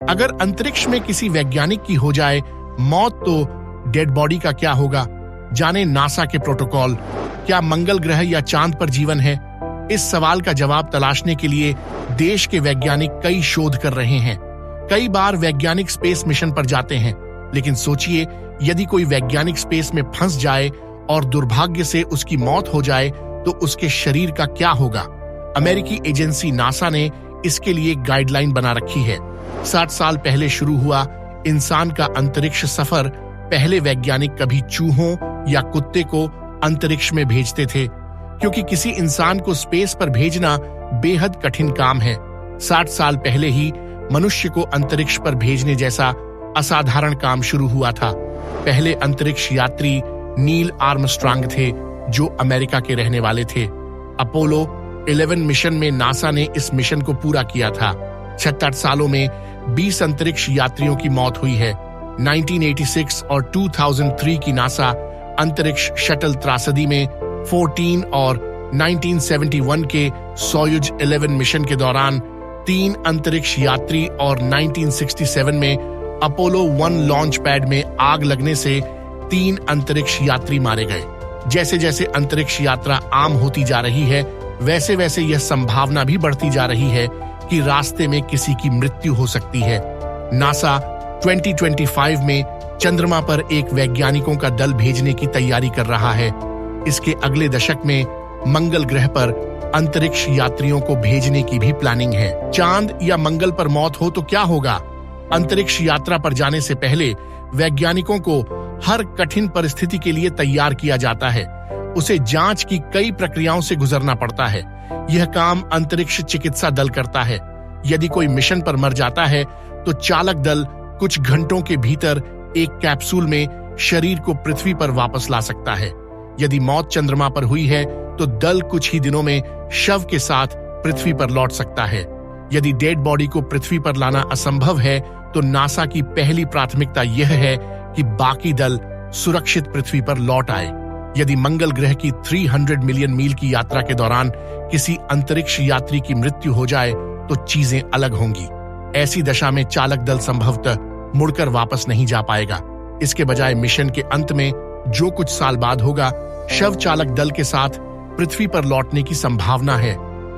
अगर अंतरिक्ष में किसी वैज्ञानिक की हो जाए मौत तो डेड बॉडी का क्या होगा? जाने नासा के प्रोटोकॉल। क्या मंगल ग्रह या चांद पर जीवन है? इस सवाल का जवाब तलाशने के लिए देश के वैज्ञानिक कई शोध कर रहे हैं। कई बार वैज्ञानिक स्पेस मिशन पर जाते हैं, लेकिन सोचिए यदि कोई वैज्ञानिक स्पेस में फंस जाए और दुर्भाग्य से उसकी मौत हो जाए तो उसके शरीर का क्या होगा? अमेरिकी एजेंसी नासा ने इसके लिए गाइडलाइन बना रखी है। 60 साल पहले शुरू हुआ इंसान का अंतरिक्ष सफर। पहले वैज्ञानिक कभी चूहों या कुत्ते को अंतरिक्ष में भेजते थे, क्योंकि किसी इंसान को स्पेस पर भेजना बेहद कठिन काम है। 60 साल पहले ही मनुष्य को अंतरिक्ष पर भेजने जैसा असाधारण काम शुरू हुआ था। पहले अंतरिक्ष यात्री नील आर्मस्ट्रांग थे, जो अमेरिका के रहने वाले थे। अपोलो 11 मिशन में नासा ने इस मिशन को पूरा किया था। 76 सालों में 20 अंतरिक्ष यात्रियों की मौत हुई है। 1986 और 2003 की नासा अंतरिक्ष शटल त्रासदी में 14 और 1971 के सोयुज 11 मिशन के दौरान 3 अंतरिक्ष यात्री और 1967 में अपोलो 1 लॉन्च पैड में आग लगने से 3 अंतरिक्ष यात्री मारे गए। जैसे जैसे अंतरिक्ष यात्रा आम होती जा रही है, वैसे वैसे यह संभावना भी बढ़ती जा रही है कि रास्ते में किसी की मृत्यु हो सकती है। नासा 2025 में चंद्रमा पर एक वैज्ञानिकों का दल भेजने की तैयारी कर रहा है। इसके अगले दशक में मंगल ग्रह पर अंतरिक्ष यात्रियों को भेजने की भी प्लानिंग है। चांद या मंगल पर मौत हो तो क्या होगा? अंतरिक्ष यात्रा पर जाने से पहले वैज्ञानिकों को हर कठिन परिस्थिति के लिए तैयार किया जाता है। उसे जांच की कई प्रक्रियाओं से गुजरना पड़ता है। यह काम अंतरिक्ष चिकित्सा दल करता है। यदि कोई मिशन पर मर जाता है तो चालक दल कुछ घंटों के भीतर एक कैप्सूल में शरीर को पृथ्वी पर वापस ला सकता है। यदि मौत चंद्रमा पर हुई है तो दल कुछ ही दिनों में शव के साथ पृथ्वी पर लौट सकता है। यदि डेड बॉडी को पृथ्वी पर लाना असंभव है तो नासा की पहली प्राथमिकता यह है कि बाकी दल सुरक्षित पृथ्वी पर लौट आए। यदि मंगल ग्रह की 300 मिलियन मील की यात्रा के दौरान किसी अंतरिक्ष यात्री की मृत्यु हो जाए तो चीजें अलग होंगी। ऐसी दशा में चालक दल संभवतः मुड़कर वापस नहीं जा पाएगा। इसके बजाय मिशन के अंत में जो कुछ साल बाद होगा, शव चालक दल के साथ पृथ्वी पर लौटने की संभावना है।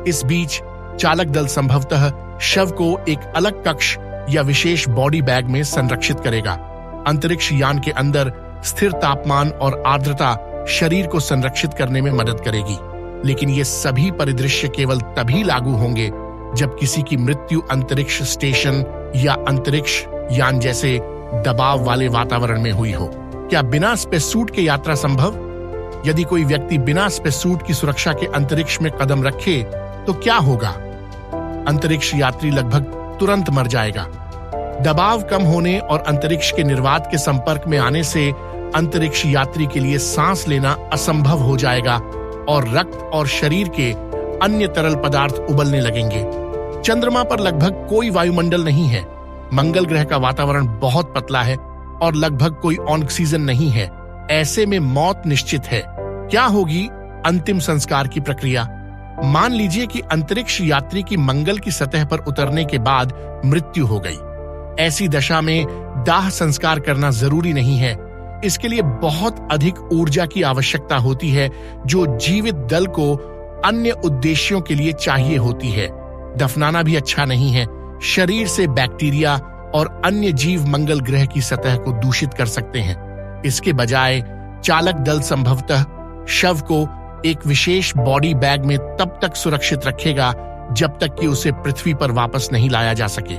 इस बीच चालक दल संभवतः शव को एक अलग कक्ष या विशेष बॉडी बैग में संरक्षित करेगा। अंतरिक्ष यान के अंदर स्थिर तापमान और आर्द्रता शरीर को संरक्षित करने में मदद करेगी। लेकिन ये सभी परिदृश्य केवल तभी लागू होंगे जब किसी की मृत्यु अंतरिक्ष स्टेशन या अंतरिक्ष यान जैसे दबाव वाले वातावरण में हुई हो। क्या बिना स्पेससूट के यात्रा संभव? यदि कोई व्यक्ति बिना स्पेससूट की सुरक्षा के अंतरिक्ष में कदम रखे तो क्या होगा? अंतरिक्ष यात्री लगभग तुरंत मर जाएगा। दबाव कम होने और अंतरिक्ष के निर्वात के संपर्क में आने से अंतरिक्ष यात्री के लिए सांस लेना असंभव हो जाएगा और रक्त और शरीर के अन्य तरल पदार्थ उबलने लगेंगे। चंद्रमा पर लगभग कोई वायुमंडल नहीं है। मंगल ग्रह का वातावरण बहुत पतला है और लगभग कोई ऑक्सीजन नहीं है। ऐसे में मौत निश्चित है। क्या होगी अंतिम संस्कार की प्रक्रिया? मान लीजिए कि अंतरिक्ष यात्री की मंगल की सतह पर उतरने के बाद मृत्यु हो गई। ऐसी दशा में दाह संस्कार करना जरूरी नहीं है। इसके लिए बहुत अधिक ऊर्जा की आवश्यकता होती है, जो जीवित दल को अन्य उद्देश्यों के लिए चाहिए होती है। दफनाना भी अच्छा नहीं है। शरीर से बैक्टीरिया और अन्य जीव मंगल ग्रह की सतह को दूषित कर सकते हैं। इसके बजाय चालक दल संभवतः शव को एक विशेष बॉडी बैग में तब तक सुरक्षित रखेगा जब तक कि उसे पृथ्वी पर वापस नहीं लाया जा सके।